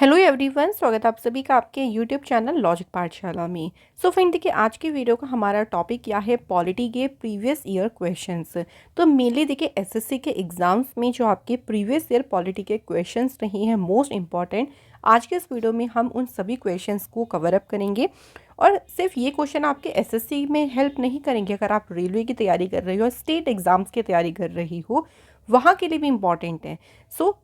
Hello everyone, स्वागत है आप सभी का आपके यूट्यूब चैनल लॉजिक पाठशाला में। सो फ्रेंड, देखिए आज की वीडियो का हमारा टॉपिक क्या है, पॉलिटी के प्रीवियस ईयर क्वेश्चंस। तो मेनली देखिए एसएससी के एग्जाम्स में जो आपके प्रीवियस ईयर पॉलिटी के क्वेश्चंस रहे हैं मोस्ट इंपॉर्टेंट, आज के इस वीडियो में हम उन सभी क्वेश्चंस को कवर अप करेंगे। और सिर्फ ये क्वेश्चन आपके एसएससी में हेल्प नहीं करेंगे, अगर आप रेलवे की तैयारी कर रही हो, स्टेट एग्जाम्स की तैयारी कर रही हो, वहाँ के लिए भी इम्पॉर्टेंट है।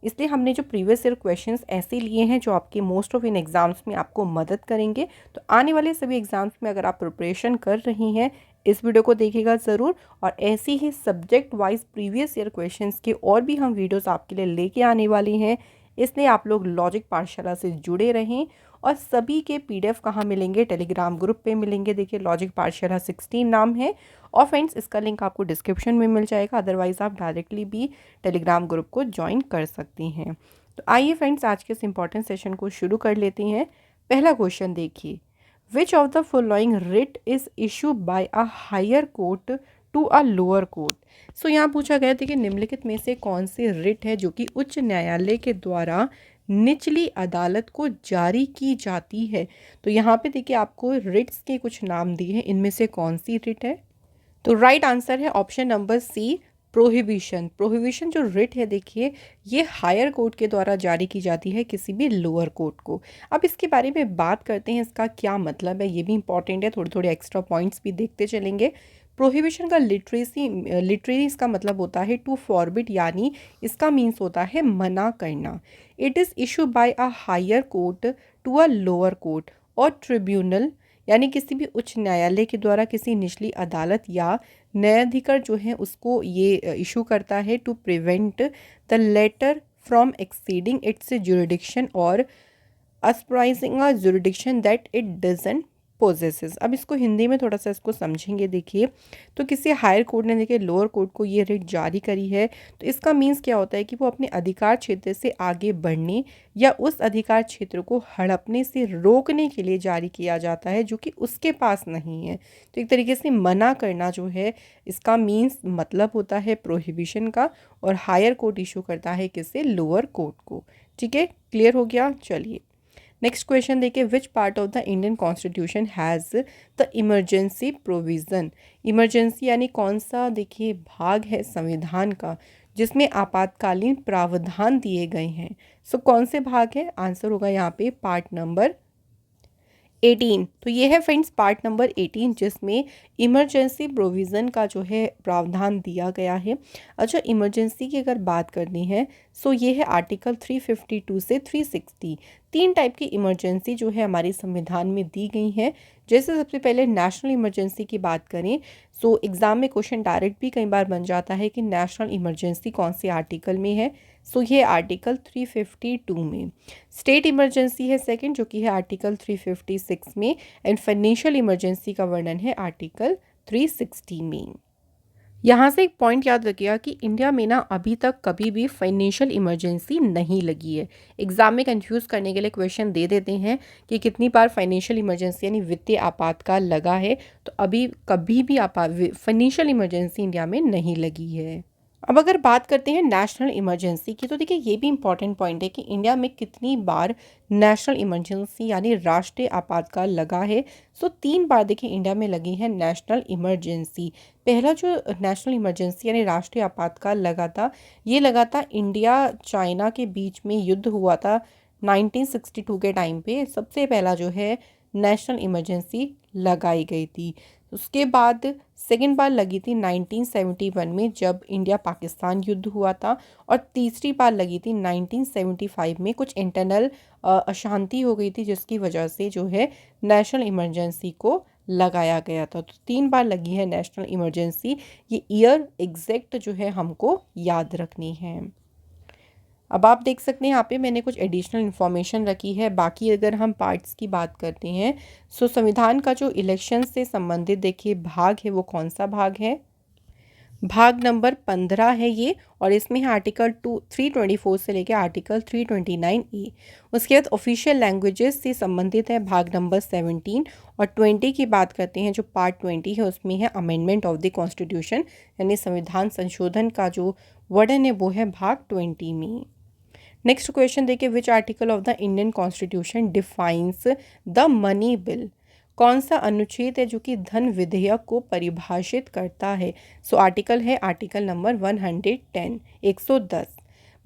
इसलिए हमने जो प्रीवियस ईयर क्वेश्चंस ऐसे लिए हैं जो आपके मोस्ट ऑफ इन एग्जाम्स में आपको मदद करेंगे। तो आने वाले सभी एग्जाम्स में अगर आप प्रिपरेशन कर रही हैं, इस वीडियो को देखिएगा ज़रूर। और ऐसी ही subject wise previous year questions के और भी हम वीडियोस आपके लिए लेके आने वाले हैं, इसलिए आप लोग लॉजिक पाठशाला से जुड़े रहें। और सभी के पीडीएफ कहाँ मिलेंगे, टेलीग्राम ग्रुप पे मिलेंगे। देखिए लॉजिक पाठशाला 16 नाम है। और फ्रेंड्स, इसका लिंक आपको डिस्क्रिप्शन में मिल जाएगा, अदरवाइज़ आप डायरेक्टली भी टेलीग्राम ग्रुप को ज्वाइन कर सकती हैं। तो आइए फ्रेंड्स, आज के इस इंपॉर्टेंट सेशन को शुरू कर लेते हैं। पहला क्वेश्चन देखिए, which of the following writ is issue by a higher court to a lower court. यहाँ पूछा गया था कि निम्नलिखित में से कौन सी रिट है जो कि उच्च न्यायालय के द्वारा निचली अदालत को जारी की जाती है। तो यहाँ पे देखिए आपको रिट्स के कुछ नाम दिए हैं, इनमें से कौन सी रिट है। तो राइट आंसर है option number C, prohibition. Prohibition जो रिट है देखिए, ये हायर कोर्ट के द्वारा जारी की जाती है किसी भी लोअर कोर्ट को। अब इसके बारे में बात करते हैं, इसका क्या मतलब है, ये भी इंपॉर्टेंट है, थोड़े थोड़े एक्स्ट्रा पॉइंट्स भी देखते चलेंगे। प्रोहिबिशन का लिटरेरी इसका मतलब होता है टू फॉरबिड, यानी इसका मीन्स होता है मना करना। It is issue by a higher court to a lower court और ट्रिब्यूनल, यानी किसी भी उच्च न्यायालय के द्वारा किसी निचली अदालत या न्यायाधिकर जो है उसको ये इशू करता है to prevent the latter from exceeding its jurisdiction और usurping a jurisdiction that it doesn't possesses. अब इसको हिंदी में थोड़ा सा इसको समझेंगे। देखिए, तो किसी हायर कोर्ट ने देखिए लोअर कोर्ट को ये रिट जारी करी है, तो इसका मीन्स क्या होता है कि वो अपने अधिकार क्षेत्र से आगे बढ़ने या उस अधिकार क्षेत्र को हड़पने से रोकने के लिए जारी किया जाता है जो कि उसके पास नहीं है। तो एक तरीके से मना करना जो है, इसका मीन्स मतलब होता है प्रोहिबिशन का, और हायर कोर्ट इशू करता है किससे, लोअर कोर्ट को। ठीक है, क्लियर हो गया। चलिए नेक्स्ट क्वेश्चन देखिए, विच part of the Indian constitution has the emergency provision. Emergency यानी कौन सा देखिए भाग है संविधान का जिसमें आपातकालीन प्रावधान दिए गए हैं। कौन से भाग है, आंसर होगा यहाँ पे पार्ट नंबर 18। तो ये है फ्रेंड्स पार्ट नंबर 18, जिसमें इमरजेंसी प्रोविज़न का जो है प्रावधान दिया गया है। अच्छा, इमरजेंसी की अगर बात करनी है, ये है आर्टिकल 352 से 360। तीन टाइप की इमरजेंसी जो है हमारे संविधान में दी गई हैं। जैसे सबसे पहले नेशनल इमरजेंसी की बात करें, एग्ज़ाम में क्वेश्चन डायरेक्ट भी कई बार बन जाता है कि नेशनल इमरजेंसी कौन से आर्टिकल में है। ये आर्टिकल 352 में। स्टेट इमरजेंसी है सेकंड, जो कि है आर्टिकल 356 में। एंड फाइनेंशियल इमरजेंसी का वर्णन है आर्टिकल 360 में। यहाँ से एक पॉइंट याद रखिएगा कि इंडिया में ना अभी तक कभी भी फाइनेंशियल इमरजेंसी नहीं लगी है। एग्जाम में कंफ्यूज करने के लिए क्वेश्चन दे देते हैं कि कितनी बार फाइनेंशियल इमरजेंसी यानी वित्तीय आपातकाल लगा है, तो अभी कभी भी फाइनेंशियल इमरजेंसी इंडिया में नहीं लगी है। अब अगर बात करते हैं नेशनल इमरजेंसी की, तो देखिए ये भी इंपॉर्टेंट पॉइंट है कि इंडिया में कितनी बार नेशनल इमरजेंसी यानी राष्ट्रीय आपातकाल लगा है। 3 बार देखिए इंडिया में लगी है नेशनल इमरजेंसी। पहला जो नेशनल इमरजेंसी यानी राष्ट्रीय आपातकाल लगा था, ये लगा था इंडिया चाइना के बीच में युद्ध हुआ था 1962 के टाइम पे। सबसे पहला जो है नेशनल इमरजेंसी लगाई गई थी। उसके बाद सेकेंड बार लगी थी 1971 में जब इंडिया पाकिस्तान युद्ध हुआ था, और तीसरी बार लगी थी 1975 में। कुछ इंटरनल अशांति हो गई थी जिसकी वजह से जो है नेशनल इमरजेंसी को लगाया गया था। तो 3 बार लगी है नेशनल इमरजेंसी। ये ईयर एग्जैक्ट जो है हमको याद रखनी है। अब आप देख सकते हैं यहाँ पे मैंने कुछ एडिशनल इन्फॉर्मेशन रखी है। बाकी अगर हम पार्ट्स की बात करते हैं, संविधान का जो इलेक्शन से संबंधित देखिए भाग है, वो कौन सा भाग है, भाग नंबर 15 है ये। और इसमें है आर्टिकल 324 से लेकर आर्टिकल 329A। उसके बाद ऑफिशियल लैंग्वेजेस से संबंधित है भाग नंबर 17। और 20 की बात करते हैं, जो पार्ट 20 है उसमें है अमेंडमेंट ऑफ द कॉन्स्टिट्यूशन, यानी संविधान संशोधन का जो वर्णन है वो है भाग 20 में। नेक्स्ट क्वेश्चन देखिए, which article of the Indian constitution defines the money bill. कौन सा अनुच्छेद है जो कि धन विधेयक को परिभाषित करता है? सो आर्टिकल है आर्टिकल नंबर 110, 110।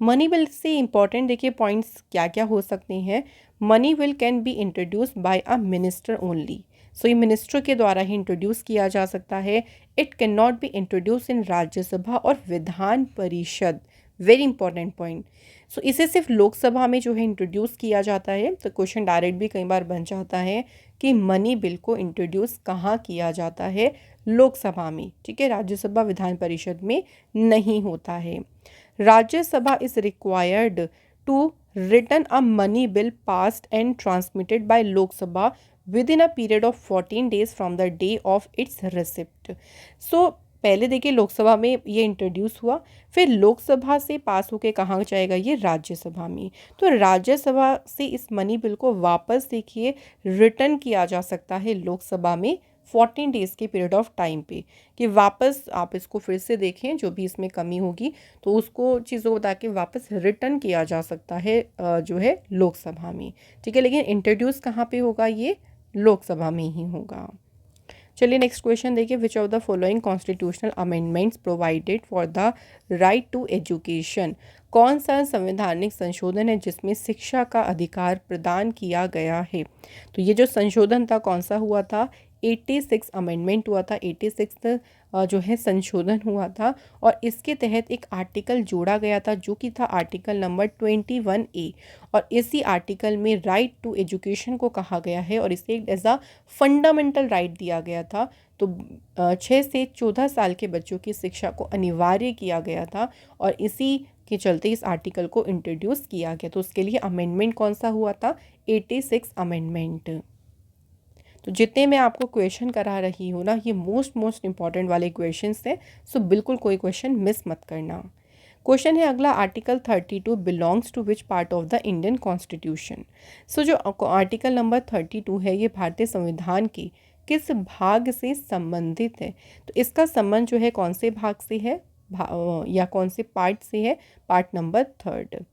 मनी बिल से इंपॉर्टेंट देखिए पॉइंट्स क्या क्या हो सकते हैं। Money bill can be introduce by a minister only. So ये मिनिस्टर के द्वारा ही इंट्रोड्यूस किया जा सकता है। It can not be introduce इन राज्यसभा और Vidhan Parishad. Very important point. सो इसे सिर्फ लोकसभा में जो है इंट्रोड्यूस किया जाता है। तो क्वेश्चन डायरेक्ट भी कई बार बन जाता है कि मनी बिल को इंट्रोड्यूस कहाँ किया जाता है? लोकसभा में, ठीक है, राज्यसभा विधान परिषद में नहीं होता है। Rajya Sabha is required to return a money bill passed and transmitted by Lok Sabha within a period of 14 days from the day of its receipt. So पहले देखिए लोकसभा में ये इंट्रोड्यूस हुआ, फिर लोकसभा से पास होके कहाँ जाएगा? ये राज्यसभा में। तो राज्यसभा से इस मनी बिल को वापस देखिए रिटर्न किया जा सकता है लोकसभा में 14 डेज़ के पीरियड ऑफ टाइम पे, कि वापस आप इसको फिर से देखें, जो भी इसमें कमी होगी तो उसको चीज़ों को बता के वापस रिटर्न किया जा सकता है जो है लोकसभा में, ठीक है। लेकिन इंट्रोड्यूस कहाँ पे होगा? ये लोकसभा में ही होगा। चलिए नेक्स्ट क्वेश्चन देखिए, which of the following constitutional amendments provided for the right to education. कौन सा संवैधानिक संशोधन है जिसमें शिक्षा का अधिकार प्रदान किया गया है? तो ये जो संशोधन था कौन सा हुआ था? 86 अमेंडमेंट हुआ था, 86 जो है संशोधन हुआ था। और इसके तहत एक आर्टिकल जोड़ा गया था जो कि था आर्टिकल नंबर 21A। और इसी आर्टिकल में राइट टू एजुकेशन को कहा गया है और इसे एक ऐसा फंडामेंटल राइट दिया गया था। तो 6 से 14 साल के बच्चों की शिक्षा को अनिवार्य किया गया था और इसी के चलते इस आर्टिकल को इंट्रोड्यूस किया गया। तो उसके लिए अमेंडमेंट कौन सा हुआ था? 86 अमेंडमेंट। तो जितने मैं आपको क्वेश्चन करा रही हूँ ना, ये मोस्ट इंपॉर्टेंट वाले क्वेश्चंस हैं। सो बिल्कुल कोई क्वेश्चन मिस मत करना। क्वेश्चन है अगला, article 32 belongs to which part of the Indian constitution. So जो आर्टिकल नंबर 32 है ये भारतीय संविधान के किस भाग से संबंधित है? तो इसका संबंध जो है कौन से भाग से है या कौन से पार्ट से है? Part number 3।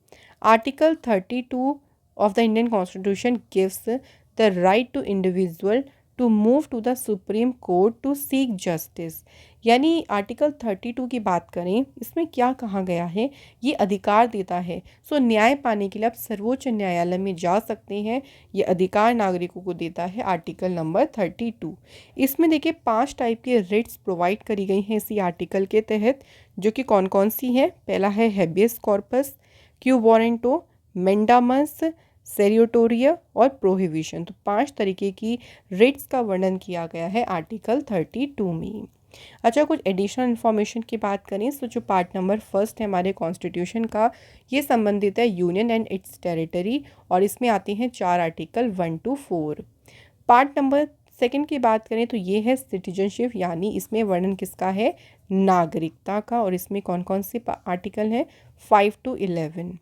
Article 32 of the Indian Constitution gives the right to individual to move to the Supreme Court to seek justice। यानी आर्टिकल 32 की बात करें, इसमें क्या कहा गया है? ये अधिकार देता है सो न्याय पाने के लिए आप सर्वोच्च न्यायालय में जा सकते हैं। ये अधिकार नागरिकों को देता है आर्टिकल नंबर 32। इसमें देखिए 5 टाइप के रिट्स प्रोवाइड करी गई हैं इसी आर्टिकल के तहत, जो कि कौन कौन सी हैं? पहला है हैबियस कॉर्पस, क्यू वारंटो, मेंडामस, सेरियोटोरिया और प्रोहिबिशन। तो 5 तरीके की रिट्स का वर्णन किया गया है आर्टिकल 32 में। अच्छा, कुछ एडिशनल इन्फॉर्मेशन की बात करें तो जो पार्ट नंबर 1 है हमारे कॉन्स्टिट्यूशन का, ये संबंधित है यूनियन एंड इट्स टेरिटरी और इसमें आते हैं 4 आर्टिकल 1 to 4। पार्ट नंबर 2 की बात करें तो ये है सिटीजनशिप, यानी इसमें वर्णन किसका है? नागरिकता का। और इसमें कौन कौन से आर्टिकल हैं? 5 to 11।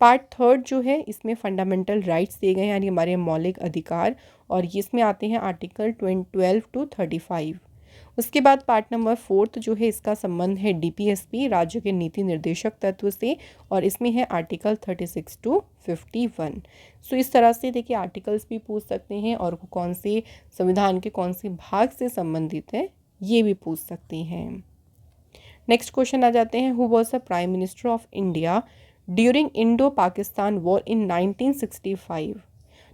पार्ट 3 जो है इसमें फंडामेंटल राइट्स दिए गए हैं, यानी हमारे मौलिक अधिकार, और इसमें आते हैं आर्टिकल 12 to 35। उसके बाद पार्ट नंबर 4 जो है इसका संबंध है डीपीएसपी, राज्य के नीति निर्देशक तत्व से, और इसमें है आर्टिकल 36 to 51। सो इस तरह से देखिए आर्टिकल्स भी पूछ सकते हैं और वो कौन से संविधान के कौन से भाग से संबंधित है ये भी पूछ सकते हैं। नेक्स्ट क्वेश्चन आ जाते हैं, who was the prime minister of India during Indo Pakistan war in 1965।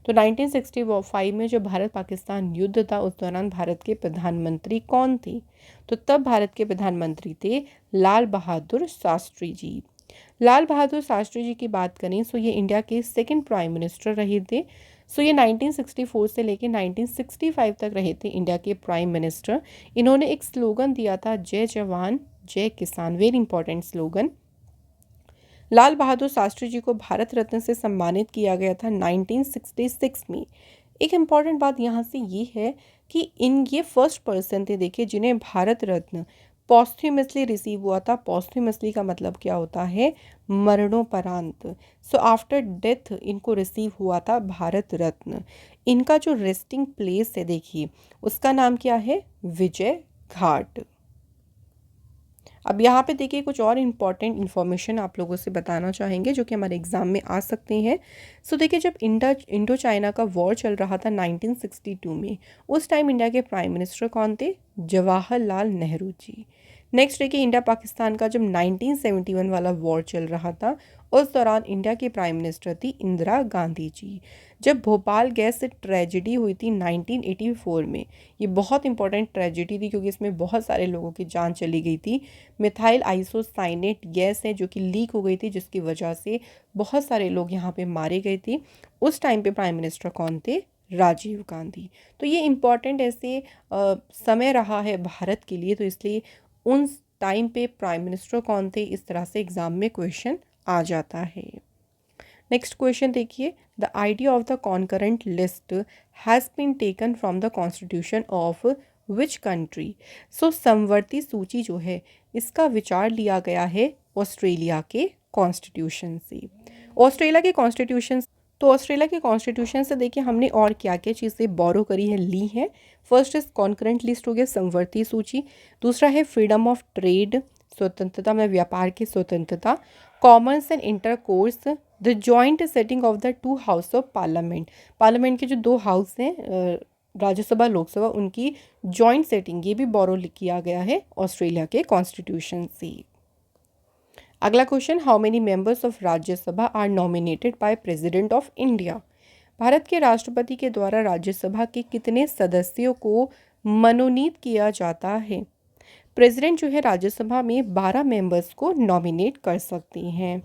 तो 1965 में जो भारत पाकिस्तान युद्ध था उस दौरान भारत के प्रधानमंत्री कौन थे? तो तब भारत के प्रधानमंत्री थे लाल बहादुर शास्त्री जी। लाल बहादुर शास्त्री जी की बात करें सो ये इंडिया के 2nd प्राइम मिनिस्टर रहे थे। सो ये 1964 से लेकर 1965 तक रहे थे इंडिया के प्राइम मिनिस्टर। इन्होंने एक स्लोगन दिया था, जय जवान जय किसान। Very important slogan. Lal Bahadur Shastri ji को भारत रत्न से सम्मानित किया गया था 1966 में। एक इम्पॉर्टेंट बात यहाँ से ये है कि ये फर्स्ट पर्सन थे देखिए जिन्हें भारत रत्न पॉस्ट्यूमसली रिसीव हुआ था। पॉस्ट्यूमसली का मतलब क्या होता है? मरणोपरांत। सो आफ्टर डेथ इनको रिसीव हुआ था भारत रत्न। इनका जो रेस्टिंग प्लेस है देखिए उसका नाम क्या है? विजय घाट। अब यहाँ पे देखिए कुछ और इम्पॉर्टेंट इन्फॉर्मेशन आप लोगों से बताना चाहेंगे जो कि हमारे एग्ज़ाम में आ सकते हैं। सो देखिए, जब इंडो चाइना का वॉर चल रहा था 1962 में, उस टाइम इंडिया के प्राइम मिनिस्टर कौन थे? जवाहरलाल नेहरू जी। नेक्स्ट देखिए, इंडिया पाकिस्तान का जब 1971 वाला वॉर चल रहा था, उस दौरान इंडिया की प्राइम मिनिस्टर थी इंदिरा गांधी जी। जब भोपाल गैस ट्रेजिडी हुई थी 1984 में, ये बहुत इंपॉर्टेंट ट्रेजिडी थी क्योंकि इसमें बहुत सारे लोगों की जान चली गई थी। मिथाइल आइसोसाइनेट गैस है जो कि लीक हो गई थी, जिसकी वजह से बहुत सारे लोग यहाँ पे मारे गए थे। उस टाइम पे प्राइम मिनिस्टर कौन थे? राजीव गांधी। तो ये इम्पॉर्टेंट ऐसे समय रहा है भारत के लिए, तो इसलिए उन टाइम पे प्राइम मिनिस्टर कौन थे, इस तरह से एग्ज़ाम में क्वेश्चन आ जाता है। नेक्स्ट क्वेश्चन देखिए, the idea of the concurrent list has been taken from the constitution of which country. So समवर्ती सूची जो है, इसका विचार लिया गया है ऑस्ट्रेलिया के कॉन्स्टिट्यूशन से। ऑस्ट्रेलिया के कॉन्स्टिट्यूशन, तो ऑस्ट्रेलिया के कॉन्स्टिट्यूशन से देखिए हमने और क्या क्या चीज़ें बोरो करी है, ली हैं। फर्स्ट इज कॉन्करेंट लिस्ट हो गया, समवर्ती सूची। दूसरा है फ्रीडम ऑफ ट्रेड, स्वतंत्रता में व्यापार की स्वतंत्रता। Commons and intercourse, the joint setting of the two house of parliament, parliament के जो दो हाउस हैं, राज्यसभा लोकसभा, उनकी जॉइंट सेटिंग, ये भी बोरो किया गया है ऑस्ट्रेलिया के कॉन्स्टिट्यूशन से। अगला question, how many members of Rajya Sabha are nominated by president of India. Bharat के राष्ट्रपति के द्वारा राज्यसभा के कितने सदस्यों को मनोनीत किया जाता है? प्रेसिडेंट जो है राज्यसभा में 12 मेंबर्स को नॉमिनेट कर सकती हैं।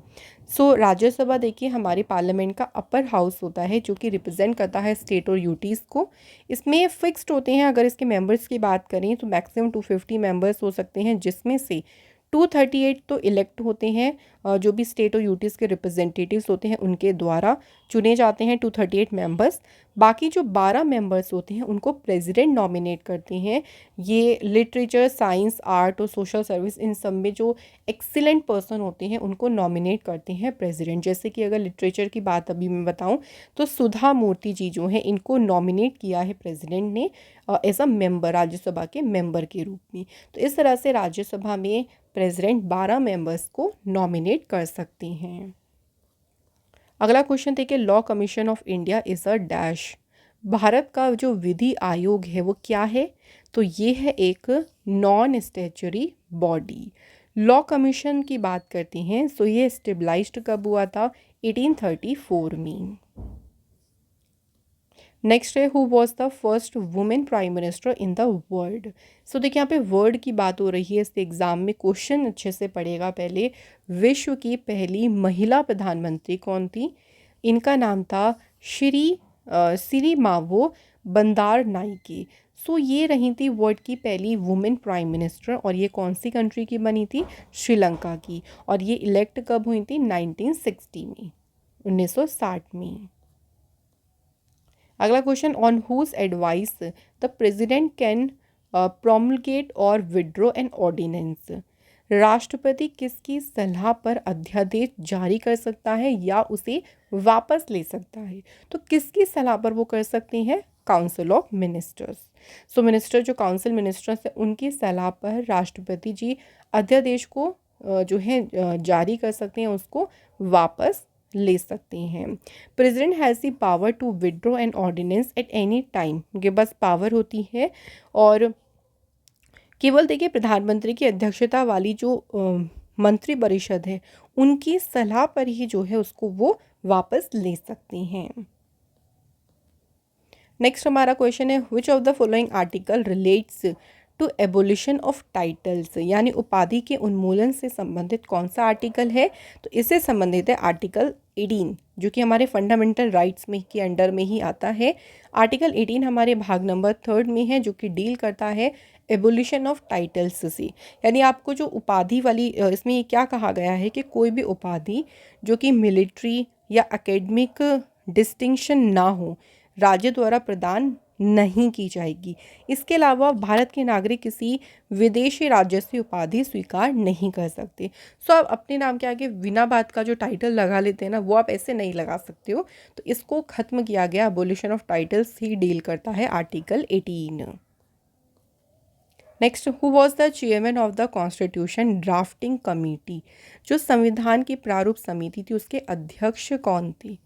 सो राज्यसभा देखिए हमारे पार्लियामेंट का अपर हाउस होता है जो कि रिप्रेजेंट करता है स्टेट और यूटीज़ को। इसमें फिक्स्ड होते हैं, अगर इसके मेंबर्स की बात करें तो मैक्सिमम 250 मेंबर्स हो सकते हैं, जिसमें से 238 तो इलेक्ट होते हैं, जो भी स्टेट और यूटीज़ के रिप्रेजेंटेटिव्स होते हैं उनके द्वारा चुने जाते हैं 238 मेंबर्स। बाकी जो 12 मेंबर्स होते हैं उनको प्रेसिडेंट नॉमिनेट करते हैं। ये लिटरेचर, साइंस, आर्ट और सोशल सर्विस, इन सब में जो एक्सीलेंट पर्सन होते हैं उनको नॉमिनेट करते हैं प्रेसिडेंट। जैसे कि अगर लिटरेचर की बात अभी मैं बताऊं तो सुधा मूर्ति जी जो हैं, इनको नॉमिनेट किया है प्रेसिडेंट ने एज अ मेंबर, राज्यसभा के मेंबर के रूप में। तो इस तरह से राज्यसभा में प्रेसिडेंट 12 मेंबर्स को नॉमिनेट कर सकते हैं। अगला क्वेश्चन देखिए, law commission of India is a dash. Bharat का जो विधि आयोग है वो क्या है? तो ये है एक non statutory body. Law commission की बात करते हैं सो ये स्टेबलाइज्ड कब हुआ था? 1834 में। नेक्स्ट है, who was the first women prime minister in the world. So देखिए यहाँ पे वर्ल्ड की बात हो रही है, इस एग्ज़ाम में क्वेश्चन अच्छे से पढ़ेगा। पहले, विश्व की पहली महिला प्रधानमंत्री कौन थी? इनका नाम था सिरिमावो बंदार नाइके। सो ये रही थी वर्ल्ड की पहली वुमेन प्राइम मिनिस्टर, और ये कौन सी कंट्री की बनी थी? श्रीलंका की। और ये इलेक्ट कब हुई थी? 1960 में, 1960 में। अगला question, on whose advice the president can promulgate और विड्रॉ एन ऑर्डिनेंस। राष्ट्रपति किसकी सलाह पर अध्यादेश जारी कर सकता है या उसे वापस ले सकता है? तो किसकी सलाह पर वो कर सकते हैं? Council of ministers. So minister, जो काउंसिल मिनिस्टर्स है, उनकी सलाह पर राष्ट्रपति जी अध्यादेश को जो है जारी कर सकते हैं, उसको वापस ले सकते हैं। President has the power to withdraw an ordinance at any time, उनके पास पावर होती है, और केवल देखिए प्रधानमंत्री की अध्यक्षता वाली जो मंत्री परिषद है, उनकी सलाह पर ही जो है उसको वो वापस ले सकते हैं। नेक्स्ट हमारा क्वेश्चन है, which of the following article relates to abolition of titles, यानी उपाधि के उन्मूलन से संबंधित कौन सा आर्टिकल है? तो इससे संबंधित है आर्टिकल 18, जो कि हमारे फंडामेंटल राइट्स में के अंडर में ही आता है। आर्टिकल 18 हमारे भाग नंबर 3 में है, जो कि डील करता है एबोलिशन ऑफ टाइटल्स से। यानी आपको जो उपाधि वाली, इसमें ये क्या कहा गया है कि कोई भी उपाधि जो कि मिलिट्री या एकेडमिक डिस्टिंक्शन ना हो, राज्य द्वारा प्रदान नहीं की जाएगी। इसके अलावा भारत के नागरिक किसी विदेशी राज्य से उपाधि स्वीकार नहीं कर सकते। सो आप अपने नाम के आगे बिना बात का जो टाइटल लगा लेते हैं ना, वो आप ऐसे नहीं लगा सकते हो। तो इसको खत्म किया गया, abolition of titles he deal करता है article 18। Next, who was the chairman of the constitution drafting committee? जो संविधान की प्रारूप समिति थी उसके अध्यक्ष कौन थे?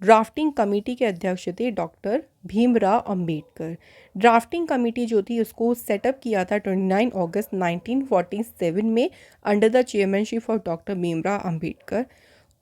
ड्राफ्टिंग कमेटी के अध्यक्ष थे doctor Bhimrao Ambedkar. Drafting committee जो थी उसको सेटअप किया था 29 अगस्त 1947 में under the chairmanship of doctor Bhimrao Ambedkar.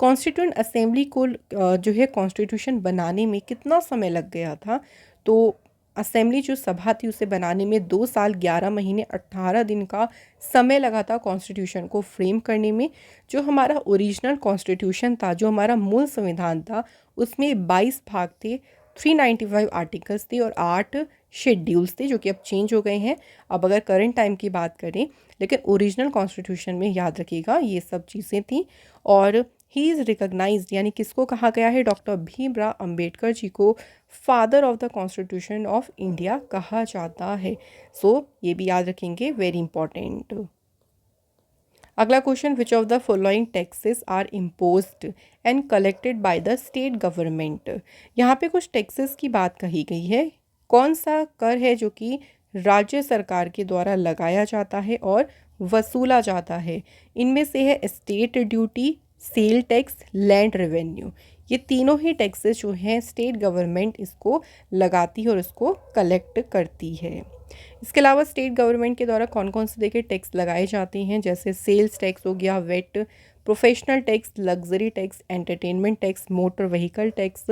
Constituent assembly को जो है कॉन्स्टिट्यूशन बनाने में कितना समय लग गया था? तो असेंबली जो सभा थी उसे बनाने में 2 साल 11 महीने 18 दिन का समय लगा था कॉन्स्टिट्यूशन को फ्रेम करने में। जो हमारा ओरिजिनल कॉन्स्टिट्यूशन था, जो हमारा मूल संविधान था, उसमें 22 भाग थे, 395 आर्टिकल्स थे और 8 शेड्यूल्स थे जो कि अब चेंज हो गए हैं। अब अगर करंट टाइम की बात करें, लेकिन ओरिजिनल कॉन्स्टिट्यूशन में याद रखिएगा ये सब चीज़ें थी। और ही इज़ रिकॉग्नाइज्ड, यानी किसको कहा गया है? डॉक्टर भीमराव अंबेडकर जी को father of the constitution of India कहा जाता है। सो ये भी याद रखेंगे, वेरी इंपॉर्टेंट। अगला question, which of the following taxes are imposed and collected by the state government? यहाँ पे कुछ टैक्सेस की बात कही गई है। कौन सा कर है जो कि राज्य सरकार के द्वारा लगाया जाता है और वसूला जाता है? इनमें से है state duty, sale tax, land revenue. ये तीनों ही टैक्सेस जो हैं स्टेट गवर्नमेंट इसको लगाती है और इसको कलेक्ट करती है। इसके अलावा स्टेट गवर्नमेंट के द्वारा कौन कौन से देखिए टैक्स लगाए जाते हैं, जैसे सेल्स टैक्स हो गया, VAT, professional tax, luxury tax, entertainment tax, motor vehicle tax,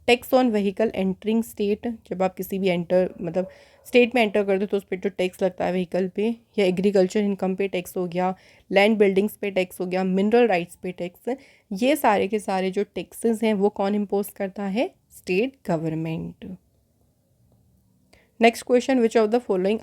tax on vehicle entering state, जब आप किसी भी मतलब स्टेट में एंटर करते हो तो उस पर जो टैक्स लगता है व्हीकल पे, या एग्रीकल्चर इनकम पे टैक्स हो गया, लैंड बिल्डिंग्स पे टैक्स हो गया, मिनरल राइट्स पे टैक्स। ये सारे के सारे जो टैक्सेस हैं वो कौन इम्पोज करता है? State government. Next question, which of the following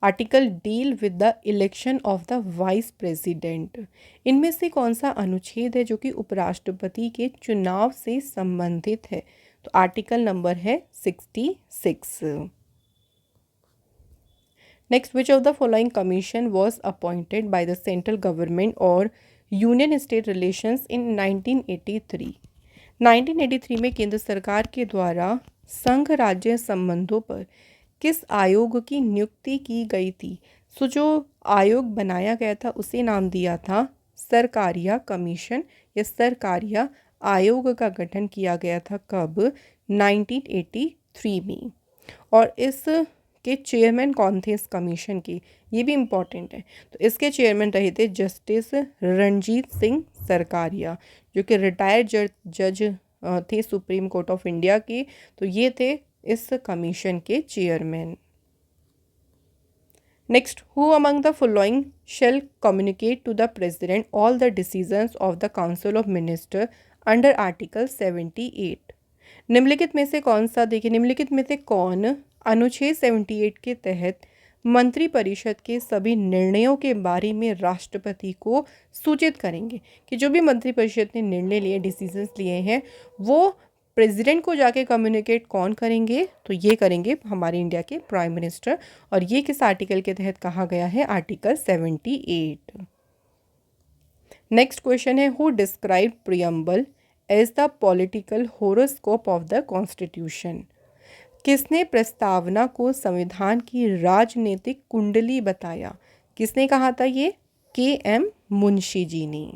article deal with the election of the vice president? इनमें से कौन सा अनुच्छेद है जो कि उपराष्ट्रपति के चुनाव से संबंधित है? तो आर्टिकल नंबर है 66। Next, which of the following commission was appointed by the central government और यूनियन स्टेट रिलेशंस इन 1983? 1983 में केंद्र सरकार के द्वारा संघ राज्य संबंधों पर किस आयोग की नियुक्ति की गई थी? सो जो आयोग बनाया गया था उसे नाम दिया था सरकारिया कमीशन, या सरकारिया आयोग का गठन किया गया था कब? 1983 में। और इस के चेयरमैन कौन थे इस कमीशन के? ये भी इम्पॉर्टेंट है। तो इसके चेयरमैन रहे थे जस्टिस रणजीत सिंह सरकारिया, जो कि रिटायर्ड जज थे सुप्रीम कोर्ट ऑफ इंडिया के। तो ये थे इस कमीशन के chairman. Next, who among the following shall communicate to the president all the decisions of the council of minister under article 78? निम्नलिखित में से कौन सा, देखिए निम्नलिखित में से कौन अनुच्छेद 78 के तहत मंत्रिपरिषद के सभी निर्णयों के बारे में राष्ट्रपति को सूचित करेंगे? कि जो भी मंत्रिपरिषद ने निर्णय लिए, डिसीजंस लिए हैं, वो प्रेसिडेंट को जाके कम्युनिकेट कौन करेंगे? तो ये करेंगे हमारे इंडिया के प्राइम मिनिस्टर। और ये किस आर्टिकल के तहत कहा गया है? आर्टिकल 78। नेक्स्ट क्वेश्चन है, who describe preamble as the political horoscope of the constitution? किसने प्रस्तावना को संविधान की राजनीतिक कुंडली बताया? किसने कहा था ये? KM मुंशी जी ने।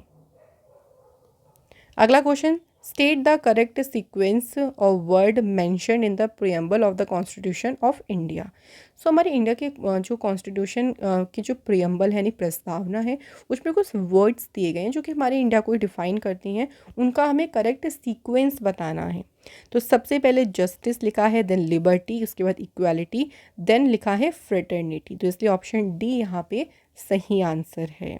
अगला question, state the correct sequence of word mention in the preamble of the constitution of India? So हमारे इंडिया के जो कॉन्स्टिट्यूशन की जो प्रियम्बल है यानी प्रस्तावना है, उसमें कुछ वर्ड्स दिए गए हैं जो कि हमारे इंडिया को डिफाइन करती हैं। उनका हमें करेक्ट सीक्वेंस बताना है। तो सबसे पहले जस्टिस लिखा है, देन लिबर्टी, उसके बाद इक्वालिटी, देन लिखा है फ्रेटर्निटी। तो इसलिए ऑप्शन डी यहाँ पे सही आंसर है।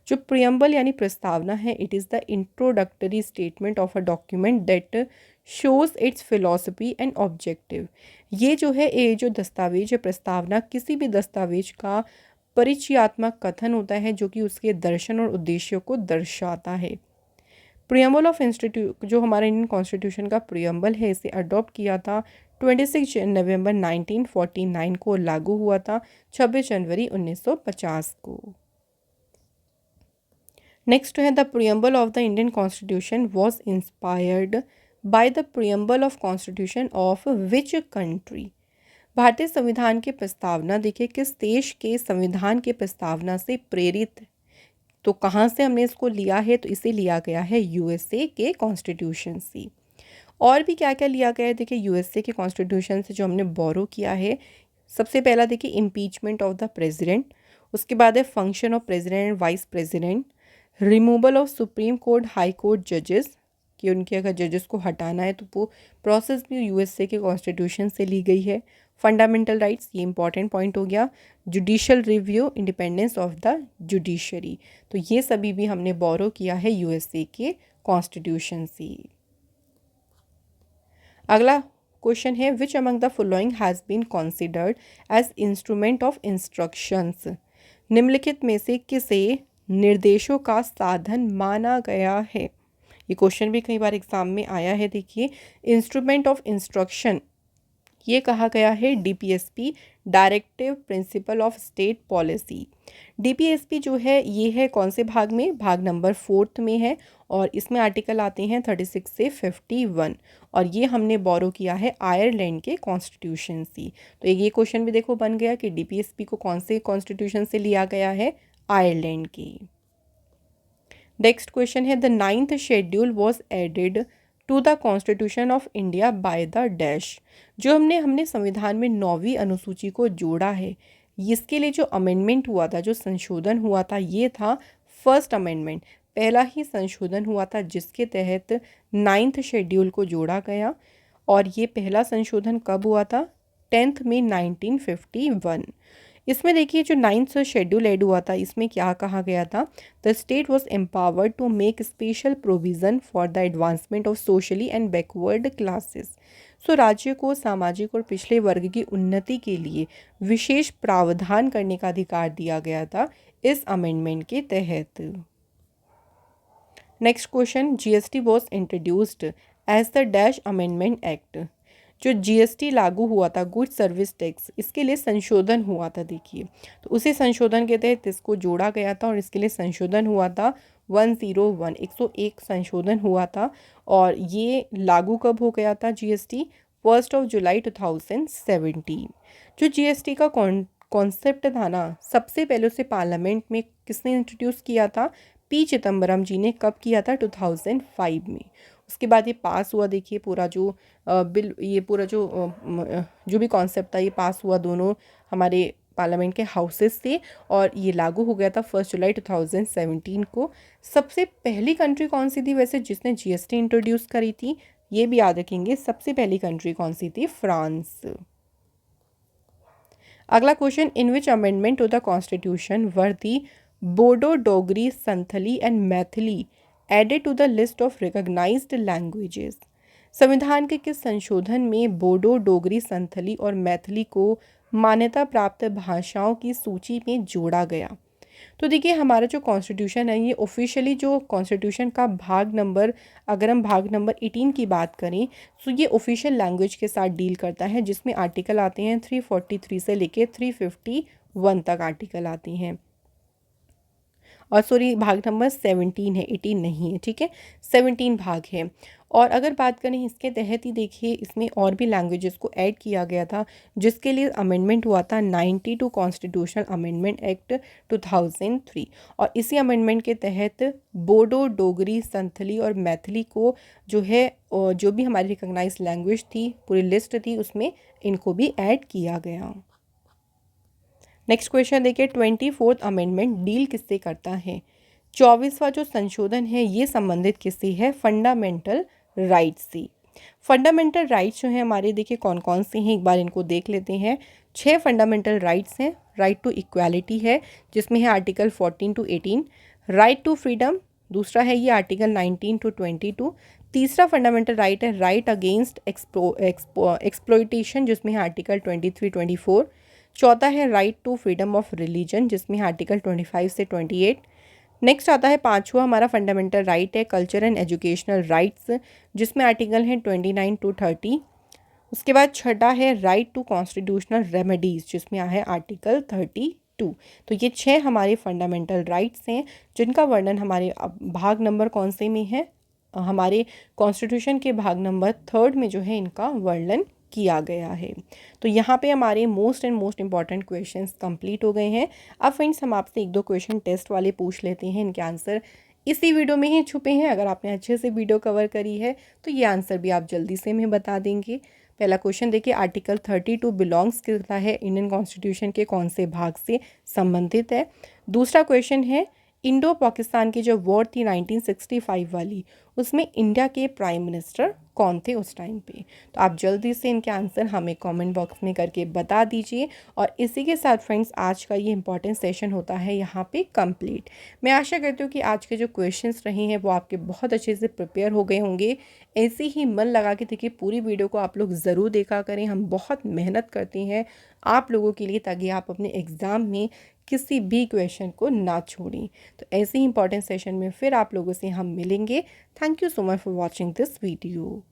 जो प्रियम्बल यानी प्रस्तावना है, it is the introductory statement of a document that shows it's philosophy and objective. ये जो है, ये जो दस्तावेज है प्रस्तावना, किसी भी दस्तावेज का परिचयात्मक कथन होता है जो कि उसके दर्शन और उद्देश्यों को दर्शाता है। प्रियम्बल ऑफ इंस्टीट्यूट, जो हमारे इंडियन कॉन्स्टिट्यूशन का प्रियम्बल है, इसे अडॉप्ट किया था 26 नवंबर 1949 को, लागू हुआ था 26 जनवरी 1950 को। नेक्स्ट है, the preamble of the Indian constitution was inspired by the preamble of constitution of which country? भारतीय संविधान की प्रस्तावना देखिए किस देश के संविधान की प्रस्तावना से प्रेरित, तो कहाँ से हमने इसको लिया है, तो इसे लिया गया है यूएसए के कॉन्स्टिट्यूशन से। और भी क्या क्या लिया गया है देखिए यूएसए के कॉन्स्टिट्यूशन से जो हमने बोरो किया है। सबसे पहला देखिए इम्पीचमेंट ऑफ द प्रेसिडेंट, उसके बाद है function of president and vice president, removal of supreme court high court जजेस, कि उनके अगर जजेस को हटाना है तो वो प्रोसेस भी यूएसए के कॉन्स्टिट्यूशन से ली गई है। फंडामेंटल राइट्स, ये इंपॉर्टेंट पॉइंट हो गया। Judicial review, independence of the judiciary, तो ये सभी भी हमने बोरो किया है यूएसए के कॉन्स्टिट्यूशन से। अगला क्वेश्चन है which among the following has been considered as instrument of instructions, निम्नलिखित में से किसे निर्देशों का साधन माना गया है। ये क्वेश्चन भी कई बार एग्जाम में आया है। देखिए इंस्ट्रूमेंट ऑफ इंस्ट्रक्शन ये कहा गया है DPSP, directive principle of state policy. DPSP जो है ये है कौन से भाग में, भाग नंबर 4 में है, और इसमें आर्टिकल आते हैं 36 से 51, और ये हमने बोरो किया है आयरलैंड के कॉन्स्टिट्यूशन से। तो ये क्वेश्चन भी देखो बन गया कि डीपीएसपी को कौन से कॉन्स्टिट्यूशन से लिया गया है, आयरलैंड की। नेक्स्ट क्वेश्चन है the 9th schedule was added to the constitution of India by the dash, जो हमने संविधान में 9वीं अनुसूची को जोड़ा है, इसके लिए जो अमेंडमेंट हुआ था, जो संशोधन हुआ था, ये था फर्स्ट अमेंडमेंट, पहला ही संशोधन हुआ था जिसके तहत 9th शेड्यूल को जोड़ा गया। और ये पहला संशोधन कब हुआ था, 10th में 1951। इसमें देखिए जो 9th शेड्यूल ऐड हुआ था, इसमें क्या कहा गया था, the state was empowered to make special provision for the advancement of socially and backward classes. So राज्य को सामाजिक और पिछड़े वर्ग की उन्नति के लिए विशेष प्रावधान करने का अधिकार दिया गया था इस अमेंडमेंट के तहत। Next question, GST was introduced as the dash amendment act, जो जीएसटी लागू हुआ था, गुड सर्विस टैक्स, इसके लिए संशोधन हुआ था। देखिए तो उसी संशोधन के तहत इसको जोड़ा गया था, और इसके लिए संशोधन हुआ था 101 101 संशोधन हुआ था। और ये लागू कब हो गया था जीएसटी, 1 जुलाई 2017। जो जीएसटी का कॉन्सेप्ट था ना, सबसे पहले उसे पार्लियामेंट में किसने इंट्रोड्यूस किया था, पी चिदम्बरम जी ने कब किया था, 2005 में। उसके बाद ये पास हुआ। देखिए पूरा जो बिल, ये पूरा जो भी कॉन्सेप्ट था, ये पास हुआ दोनों हमारे पार्लियामेंट के हाउसेस से, और ये लागू हो गया था 1 जुलाई 2017 को। सबसे पहली कंट्री कौन सी थी वैसे जिसने जीएसटी इंट्रोड्यूस करी थी, ये भी याद रखेंगे, सबसे पहली कंट्री कौन सी थी, फ्रांस। अगला question, in which amendment to the constitution were the Bodo, Dogri, Santhali and Maithili added to the list of recognised languages, संविधान के किस संशोधन में बोडो, डोगरी, संथली और मैथिली को मान्यता प्राप्त भाषाओं की सूची में जोड़ा गया। तो देखिए हमारा जो कॉन्स्टिट्यूशन है, ये ऑफिशियली जो कॉन्स्टिट्यूशन का भाग नंबर, अगर हम भाग नंबर 18 की बात करें तो ये ऑफिशियल लैंग्वेज के साथ डील करता है, जिसमें आर्टिकल आते हैं 343 से लेके 351 तक आर्टिकल आते हैं। और सॉरी, भाग नंबर 17 है, 18 नहीं है, ठीक है, 17 भाग है। और अगर बात करें इसके तहत ही, देखिए इसमें और भी लैंग्वेजेस को ऐड किया गया था, जिसके लिए अमेंडमेंट हुआ था 92 कॉन्स्टिट्यूशनल अमेंडमेंट एक्ट 2003। और इसी अमेंडमेंट के तहत बोडो, डोगरी, संथली और मैथिली को जो है, जो भी हमारी रिकॉग्नाइज लैंग्वेज थी, पूरी लिस्ट थी, उसमें इनको भी ऐड किया गया। नेक्स्ट क्वेश्चन देखिए, 24th अमेंडमेंट डील किससे करता है, 24वां जो संशोधन है ये संबंधित किससे है, फंडामेंटल राइट्स से। फंडामेंटल राइट्स जो हैं हमारे, देखिए कौन कौन से हैं, एक बार इनको देख लेते हैं। 6 फंडामेंटल राइट्स हैं। राइट टू इक्वालिटी है, जिसमें है article 14 to 18। Right to freedom दूसरा है, ये आर्टिकल 19 to 22। तीसरा फंडामेंटल राइट है राइट अगेंस्ट एक्सप्लॉयटेशन, जिसमें है आर्टिकल 23, 24। चौथा है right to freedom of religion, जिसमें आर्टिकल 25 से 28। नेक्स्ट आता है पांचवा हमारा फंडामेंटल राइट है कल्चर एंड एजुकेशनल राइट्स, जिसमें आर्टिकल है 29 to 30। उसके बाद छठा है राइट टू कॉन्स्टिट्यूशनल रेमेडीज, जिसमें है आर्टिकल 32। तो ये 6 हमारे फंडामेंटल राइट्स हैं, जिनका वर्णन हमारे भाग नंबर कौन से में है, हमारे कॉन्स्टिट्यूशन के भाग नंबर 3 में जो है इनका वर्णन किया गया है। तो यहाँ पे हमारे मोस्ट इम्पॉर्टेंट क्वेश्चंस कंप्लीट हो गए हैं। अब फ्रेंड्स हम आपसे एक दो क्वेश्चन टेस्ट वाले पूछ लेते हैं, इनके आंसर इसी वीडियो में ही छुपे हैं। अगर आपने अच्छे से वीडियो कवर करी है तो ये आंसर भी आप जल्दी से हमें बता देंगे। पहला क्वेश्चन देखिए, आर्टिकल 32 बिलोंग्स करता है इंडियन कॉन्स्टिट्यूशन के कौन से भाग से संबंधित है। दूसरा क्वेश्चन है, इंडो पाकिस्तान की जो वॉर थी 1965 वाली, उसमें इंडिया के प्राइम मिनिस्टर कौन थे उस टाइम पे। तो आप जल्दी से इनके आंसर हमें कमेंट बॉक्स में करके बता दीजिए। और इसी के साथ फ्रेंड्स आज का ये इंपॉर्टेंट सेशन होता है यहाँ पे कंप्लीट। मैं आशा करती हूँ कि आज के जो क्वेश्चंस रहे हैं वो आपके बहुत अच्छे से प्रिपेयर हो गए होंगे। ऐसे ही मन लगा के देखिए, पूरी वीडियो को आप लोग ज़रूर देखा करें। हम बहुत मेहनत करते हैं आप लोगों के लिए, ताकि आप अपने एग्ज़ाम में किसी भी क्वेश्चन को ना छोड़ें। तो ऐसे ही इंपॉर्टेंट सेशन में फिर आप लोगों से हम मिलेंगे। Thank you so much for watching this video.